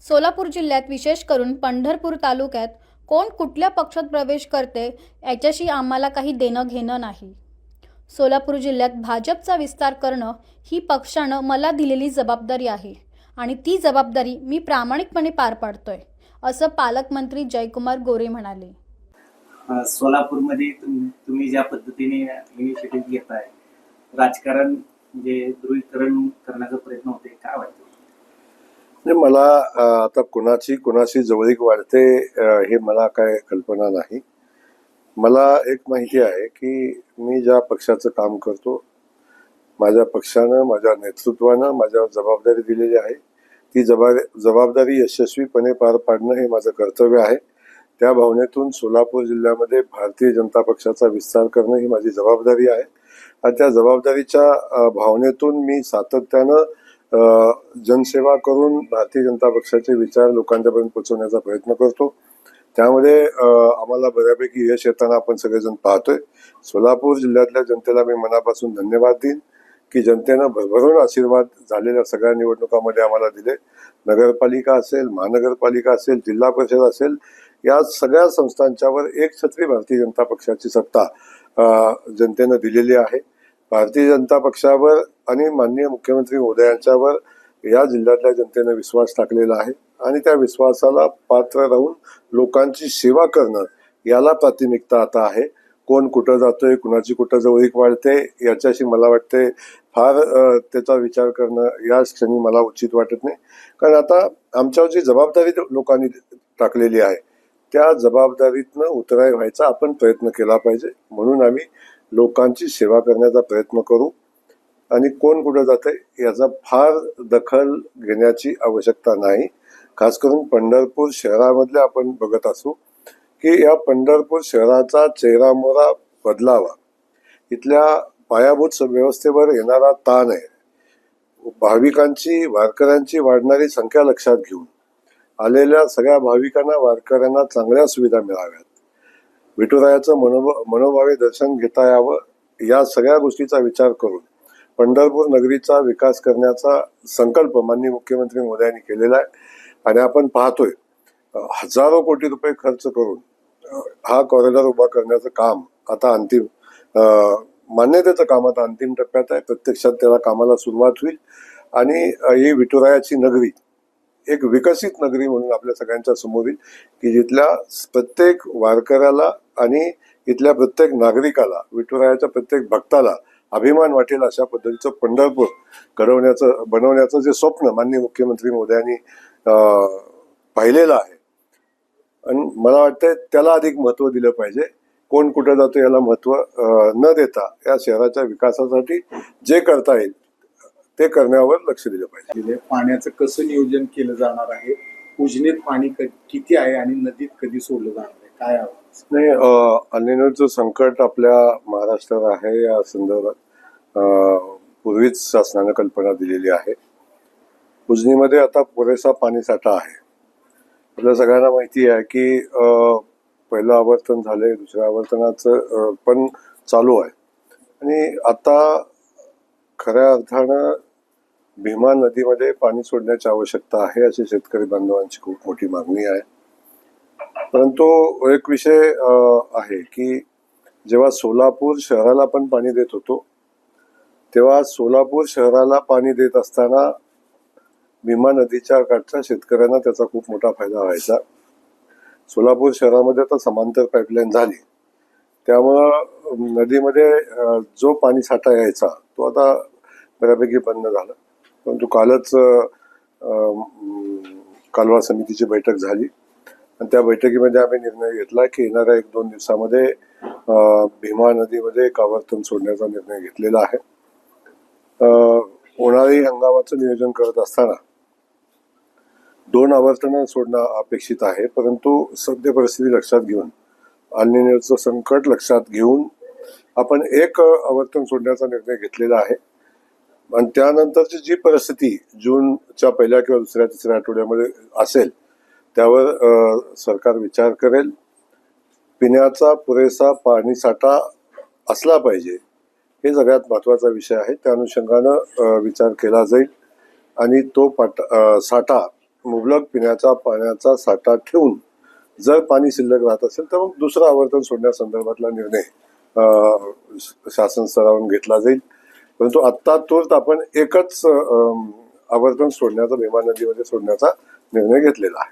सोलापूर जिल्ह्यात विशेष करून पंढरपूर तालुक्यात कोण कुठल्या पक्षात प्रवेश करते याच्याशी आम्हाला काही देणं घेणं नाही। सोलापूर जिल्ह्यात भाजपचा विस्तार करणं ही पक्षानं मला दिलेली जबाबदारी आहे आणि ती जबाबदारी मी प्रामाणिकपणे पार पाडतोय, असं पालकमंत्री जयकुमार गोरे म्हणाले। सोलापूरमध्ये तुम्ही ज्या पद्धतीने इनिशिएटिव्ह घेताय, राजकारण म्हणजे ध्रुवीकरण करण्याचा प्रयत्न होते, काय वाटतं? मला आता कुणाची जवळीक वाढते हे मला काय कल्पना नाही। मला एक माहिती आहे की मी ज्या पक्षाचं काम करतो, माझ्या पक्षानं माझ्या नेतृत्वानं माझ्यावर जबाबदारी दिलेली आहे, ती जबाबदारी यशस्वीपणे पार पाडणं हे माझं कर्तव्य आहे। त्या भावनेतून सोलापूर जिल्ह्यामध्ये भारतीय जनता पक्षाचा विस्तार करणं ही माझी जबाबदारी आहे आणि त्या जबाबदारीच्या भावनेतून मी सातत्यानं जनसेवा करून भारतीय जनता पक्षाचे विचार लोकांच्यापर्यंत पोहोचवण्याचा प्रयत्न करतो। त्यामध्ये आम्हाला बऱ्यापैकी यश येताना आपण सगळेजण पाहतोय। सोलापूर जिल्ह्यातल्या जनतेला मी मनापासून धन्यवाद देईन की जनतेनं भरभरून आशीर्वाद झालेल्या सगळ्या निवडणुकांमध्ये आम्हाला दिले। नगरपालिका असेल, महानगरपालिका असेल, जिल्हा परिषद असेल, या सगळ्या संस्थांच्यावर एक छत्री भारतीय जनता पक्षाची सत्ता जनतेनं दिलेली आहे। भारतीय जनता पक्षावर आणि माननीय मुख्यमंत्री महोदयांच्यावर या जिल्ह्यातल्या जनतेने विश्वास टाकलेला आहे आणि त्या विश्वासाला पात्र राहून लोकांची सेवा करणं याला प्राथमिकता आता आहे। कोण कुठं जातोय, कुणाची कुठं जवळीक वाढते याच्याशी मला वाटते फार त्याचा विचार करणं या क्षणी मला उचित वाटत नाही, कारण आता आमच्यावर जी जबाबदारी लोकांनी टाकलेली आहे त्या जबाबदारीतनं उतराई व्हायचा आपण प्रयत्न केला पाहिजे। म्हणून आम्ही लोकांची सेवा करण्याचा प्रयत्न करू आणि कोण कुठं जातंय याचा फार दखल घेण्याची आवश्यकता नाही। खास करून पंढरपूर शहरामधले आपण बघत असू की या पंढरपूर शहराचा चेहरामोहरा बदलावा, इथल्या पायाभूत व्यवस्थेवर येणारा ताण आहे, भाविकांची वारकऱ्यांची वाढणारी संख्या लक्षात घेऊन आलेल्या सगळ्या भाविकांना वारकऱ्यांना चांगल्या सुविधा मिळाव्यात, विठुरायाचं मनोभावे दर्शन घेता यावं, या सगळ्या गोष्टीचा विचार करून पंढरपूर नगरीचा विकास करण्याचा संकल्प माननीय मुख्यमंत्री महोदयांनी केलेला आहे आणि आपण पाहतोय हजारो कोटी रुपये खर्च करून हा कॉरिडॉर उभा करण्याचं काम आता अंतिम मान्यतेचं काम आता अंतिम टप्प्यात आहे। प्रत्यक्षात त्याला कामाला सुरुवात होईल आणि ही विठुरायाची नगरी एक विकसित नगरी म्हणून आपल्या सगळ्यांच्या समोर येईल की जिथल्या प्रत्येक वारकऱ्याला आणि इथल्या प्रत्येक नागरिकाला, विठुरायाच्या प्रत्येक भक्ताला अभिमान वाटेल अशा पद्धतीचं पंढरपूर बनवण्याचं जे स्वप्न माननीय मुख्यमंत्री महोदयांनी पाहिलेलं आहे आणि मला वाटतंय त्याला अधिक महत्त्व दिलं पाहिजे। कोण कुठं जातो याला महत्त्व न देता या शहराच्या विकासासाठी जे करता येईल ते करण्यावर लक्ष दिलं पाहिजे। पाण्याचं कसं नियोजन केलं जाणार आहे, उजनीत पाणी किती आहे आणि नदीत कधी सोडलं जाणार आहे, काय नाही, अनिलचं संकट आपल्या महाराष्ट्रात आहे या संदर्भात पूर्वीच शासनाने कल्पना दिलेली आहे। उजनीमध्ये आता पुरेसा पाणी साठा आहे। आपल्या सगळ्यांना माहिती आहे की पहिलं आवर्तन झालंय, दुसऱ्या आवर्तनाचं पण चालू आहे आणि आता खऱ्या अर्थानं भीमा नदीमध्ये पाणी सोडण्याची आवश्यकता आहे अशी शेतकरी बांधवांची खूप मोठी मागणी आहे। परंतु एक विषय आहे की जेव्हा सोलापूर शहराला आपण पाणी देत होतो तेव्हा सोलापूर शहराला पाणी देत असताना भीमा नदीच्या काठच्या शेतकऱ्यांना त्याचा खूप मोठा फायदा व्हायचा। सोलापूर शहरामध्ये आता समांतर पाईपलाईन झाली त्यामुळं नदीमध्ये जो पाणी साठा यायचा तो आता बऱ्यापैकी बंद झाला। परंतु कालच कालवा समितीची बैठक झाली आणि त्या बैठकीमध्ये आम्ही निर्णय घेतला की येणाऱ्या 1-2 दिवसामध्ये भीमा नदीमध्ये एक आवर्तन सोडण्याचा निर्णय घेतलेला आहे। उन्हाळी हंगामाचं नियोजन करत असताना 2 आवर्तनं सोडणं अपेक्षित आहे, परंतु सद्य परिस्थिती लक्षात घेऊन, अनिलचं संकट लक्षात घेऊन आपण 1 आवर्तन सोडण्याचा निर्णय घेतलेला आहे आणि त्यानंतरची जी परिस्थिती जूनच्या पहिल्या किंवा दुसऱ्या तिसऱ्या आठवड्यामध्ये असेल त्यावर सरकार विचार करेल। पिण्याचा पुरेसा पाणी साठा असला पाहिजे हे सगळ्यात महत्त्वाचा विषय आहे। त्या अनुषंगानं विचार केला जाईल आणि तो साठा मुबलक पिण्याचा पाण्याचा साठा ठेवून जर पाणी शिल्लक राहत असेल तर मग दुसरं आवर्तन सोडण्यासंदर्भातला निर्णय शासन स्तरावरून घेतला जाईल. परंतु आत्ता तूर्त आपण एकच आवर्तन सोडण्याचा भीमा नदीमध्ये सोडण्याचा निर्णय घेतलेला आहे.